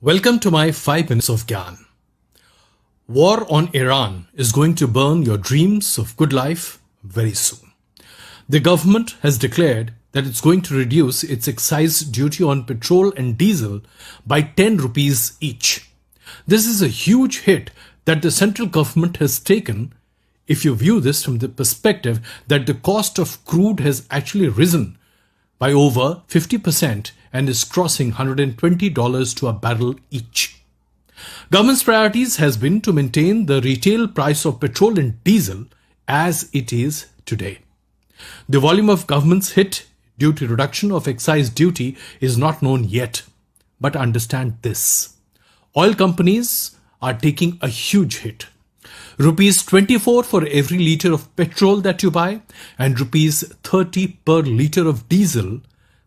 Welcome to my 5 minutes of Gyan. War on Iran is going to burn your dreams of good life very soon. The government has declared that it's going to reduce its excise duty on petrol and diesel by 10 rupees each. This is a huge hit that the central government has taken if you view this from the perspective that the cost of crude has actually risen by over 50% and is crossing $120 to a barrel each. Government's priorities has been to maintain the retail price of petrol and diesel as it is today. The volume of government's hit due to reduction of excise duty is not known yet. But understand this. Oil companies are taking a huge hit. Rupees 24 for every litre of petrol that you buy and rupees 30 per litre of diesel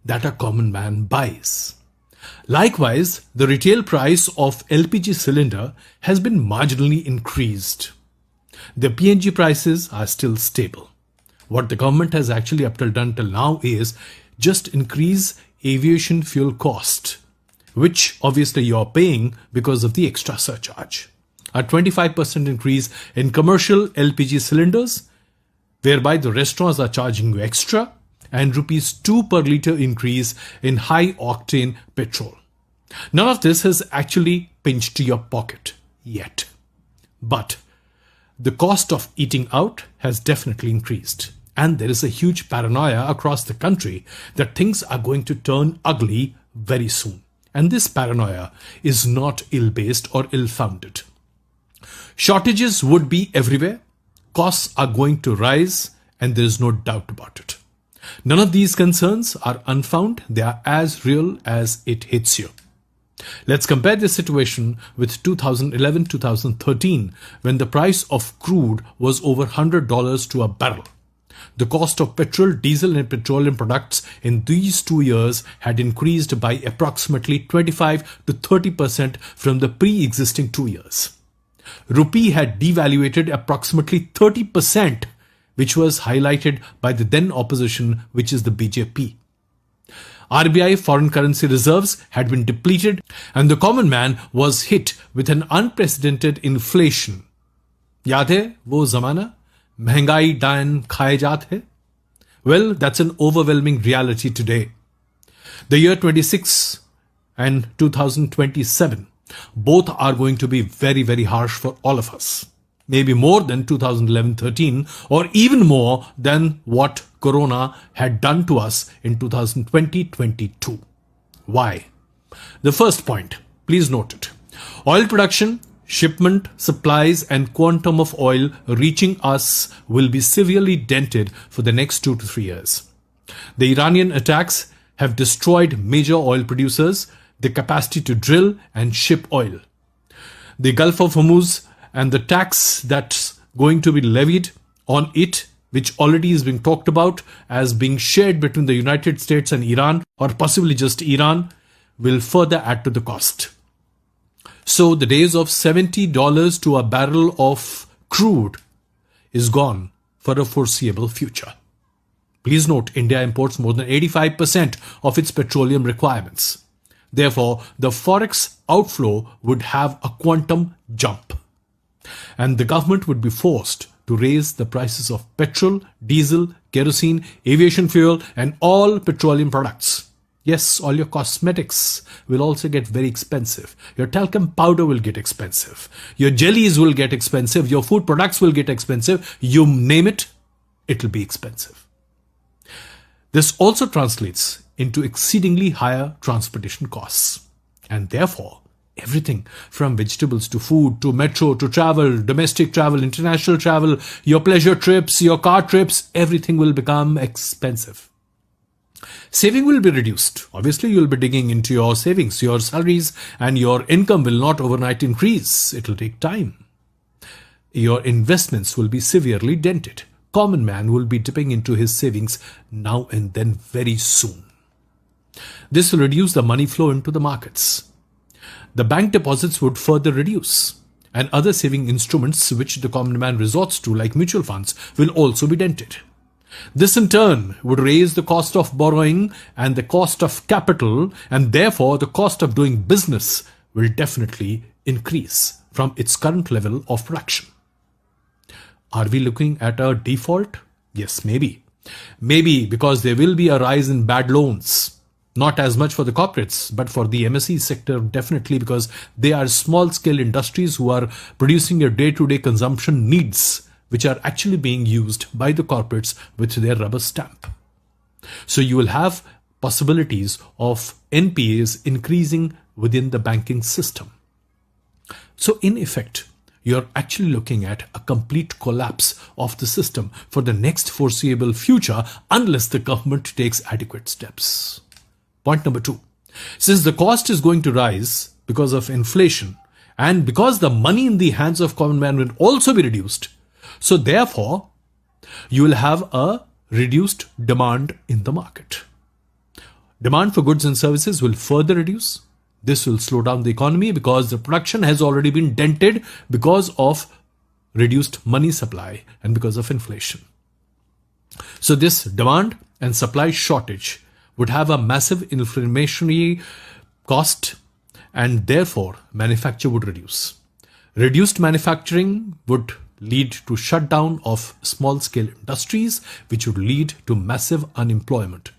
that a common man buys. Likewise, the retail price of LPG cylinder has been marginally increased. The PNG prices are still stable. What the government has actually up till done till now is just increase aviation fuel cost, which obviously you're paying because of the extra surcharge. A 25% increase in commercial LPG cylinders, whereby the restaurants are charging you extra, and rupees 2 per litre increase in high-octane petrol. None of this has actually pinched your pocket yet. But the cost of eating out has definitely increased. And there is a huge paranoia across the country that things are going to turn ugly very soon. And this paranoia is not ill-based or ill-founded. Shortages would be everywhere. Costs are going to rise, and there is no doubt about it. None of these concerns are unfounded. They are as real as it hits you. Let's compare this situation with 2011-2013, when the price of crude was over $100 to a barrel. The cost of petrol, diesel and petroleum products in these 2 years had increased by approximately 25 to 30% from the pre-existing 2 years. Rupee had devaluated approximately 30%, which was highlighted by the then opposition, which is the BJP. RBI foreign currency reserves had been depleted and the common man was hit with an unprecedented inflation. Yaad hai wo zamana? Mehengai dain khaye jaat hai? Well, that's an overwhelming reality today. The year 26 and 2027, both are going to be very, very harsh for all of us. Maybe more than 2011-13 or even more than what Corona had done to us in 2020-22. Why? The first point, please note it. Oil production, shipment, supplies and quantum of oil reaching us will be severely dented for the next 2 to 3 years. The Iranian attacks have destroyed major oil producers, the capacity to drill and ship oil. The Gulf of Hormuz and the tax that's going to be levied on it, which already is being talked about as being shared between the United States and Iran, or possibly just Iran, will further add to the cost. So the days of $70 to a barrel of crude is gone for a foreseeable future. Please note, India imports more than 85% of its petroleum requirements. Therefore, the forex outflow would have a quantum jump. And the government would be forced to raise the prices of petrol, diesel, kerosene, aviation fuel and all petroleum products. Yes, all your cosmetics will also get very expensive. Your talcum powder will get expensive. Your jellies will get expensive. Your food products will get expensive. You name it, it'll be expensive. This also translates into exceedingly higher transportation costs. And therefore, everything from vegetables to food to metro to travel, domestic travel, international travel, your pleasure trips, your car trips, everything will become expensive. Saving will be reduced. Obviously, you'll be digging into your savings, your salaries, and your income will not overnight increase. It'll take time. Your investments will be severely dented. Common man will be dipping into his savings now and then very soon. This will reduce the money flow into the markets. The bank deposits would further reduce, and other saving instruments which the common man resorts to, like mutual funds, will also be dented. This in turn would raise the cost of borrowing and the cost of capital, and therefore the cost of doing business will definitely increase from its current level of production. Are we looking at a default? Yes, maybe. Maybe because there will be a rise in bad loans. Not as much for the corporates, but for the MSE sector, definitely, because they are small-scale industries who are producing your day-to-day consumption needs, which are actually being used by the corporates with their rubber stamp. So you will have possibilities of NPAs increasing within the banking system. So in effect, you're actually looking at a complete collapse of the system for the next foreseeable future unless the government takes adequate steps. Point number 2. Since the cost is going to rise because of inflation and because the money in the hands of common man will also be reduced, so therefore, you will have a reduced demand in the market. Demand for goods and services will further reduce. This will slow down the economy because the production has already been dented because of reduced money supply and because of inflation. So this demand and supply shortage would have a massive inflationary cost, and therefore manufacture would reduce. Reduced manufacturing would lead to shutdown of small-scale industries, which would lead to massive unemployment.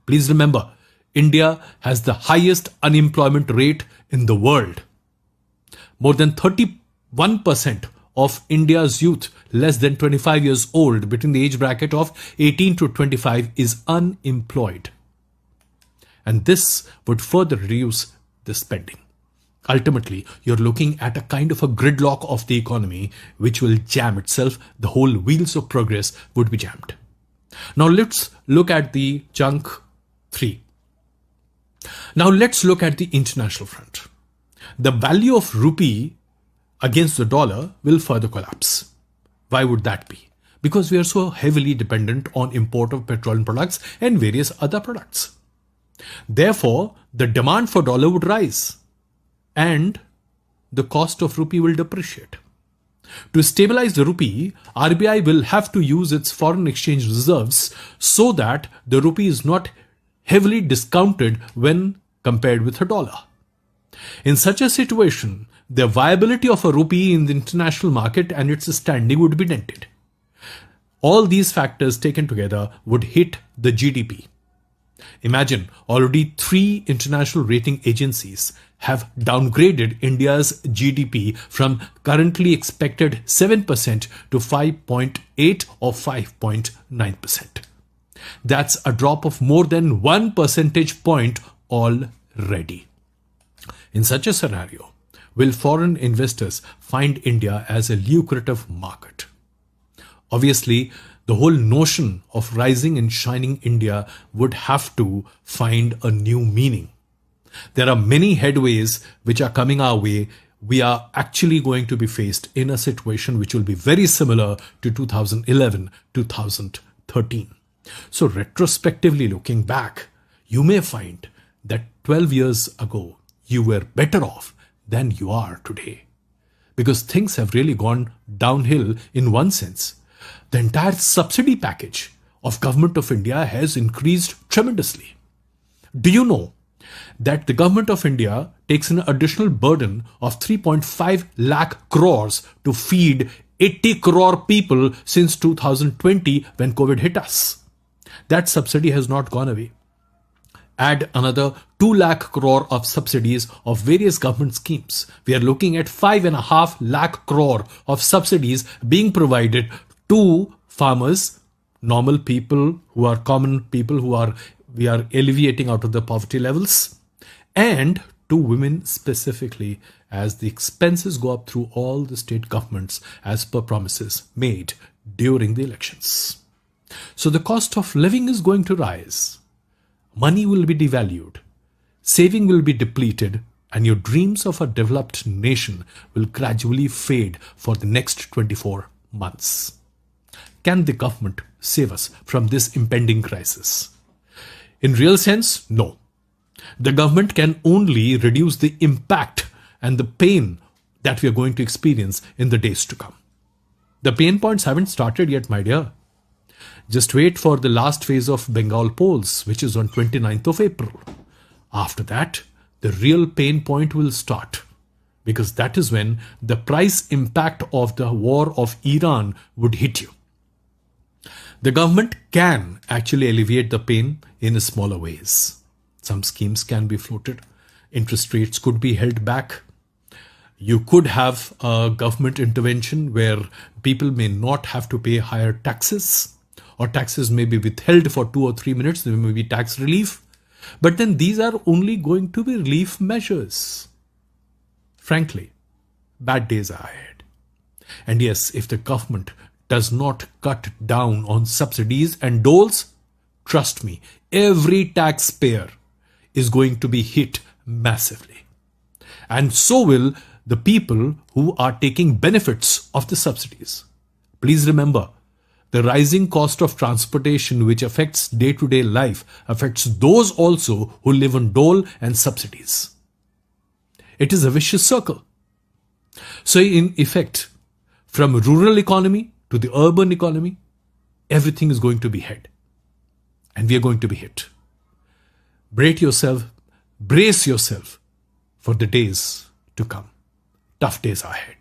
Please remember, India has the highest unemployment rate in the world. More than 31% of India's youth less than 25 years old between the age bracket of 18 to 25 is unemployed. And this would further reduce the spending. Ultimately, you're looking at a kind of a gridlock of the economy which will jam itself. The whole wheels of progress would be jammed. Now let's look at the chunk 3. Now let's look at the international front. The value of rupee against the dollar will further collapse. Why would that be? Because we are so heavily dependent on import of petroleum products and various other products. Therefore, the demand for dollar would rise and the cost of rupee will depreciate. To stabilize the rupee, RBI will have to use its foreign exchange reserves so that the rupee is not heavily discounted when compared with a dollar. In such a situation, the viability of a rupee in the international market and its standing would be dented. All these factors taken together would hit the GDP. Imagine already 3 international rating agencies have downgraded India's GDP from currently expected 7% to 5.8 or 5.9%. That's a drop of more than 1 percentage point already. In such a scenario, will foreign investors find India as a lucrative market? Obviously, the whole notion of rising and shining India would have to find a new meaning. There are many headways which are coming our way. We are actually going to be faced in a situation which will be very similar to 2011, 2013. So retrospectively looking back, you may find that 12 years ago, you were better off than you are today. Because things have really gone downhill in one sense. The entire subsidy package of Government of India has increased tremendously. Do you know that the Government of India takes an additional burden of 3.5 lakh crores to feed 80 crore people since 2020 when COVID hit us? That subsidy has not gone away. Add another 2 lakh crore of subsidies of various government schemes. We are looking at 5.5 lakh crore of subsidies being provided to farmers, normal people who are common people we are alleviating out of the poverty levels, and to women specifically as the expenses go up through all the state governments as per promises made during the elections. So the cost of living is going to rise. Money will be devalued. Saving will be depleted, and your dreams of a developed nation will gradually fade for the next 24 months. Can the government save us from this impending crisis? In real sense, no. The government can only reduce the impact and the pain that we are going to experience in the days to come. The pain points haven't started yet, my dear. Just wait for the last phase of Bengal polls, which is on 29th of April. After that, the real pain point will start, because that is when the price impact of the war of Iran would hit you. The government can actually alleviate the pain in smaller ways. Some schemes can be floated. Interest rates could be held back. You could have a government intervention where people may not have to pay higher taxes, or taxes may be withheld for 2 or 3 minutes. There may be tax relief. But then these are only going to be relief measures. Frankly, bad days are ahead. And yes, if the government does not cut down on subsidies and doles, trust me, every taxpayer is going to be hit massively. And so will the people who are taking benefits of the subsidies. Please remember, the rising cost of transportation, which affects day-to-day life, affects those also who live on dole and subsidies. It is a vicious circle. So in effect, from rural economy to the urban economy, everything is going to be hit. And we are going to be hit. Brace yourself for the days to come. Tough days are ahead.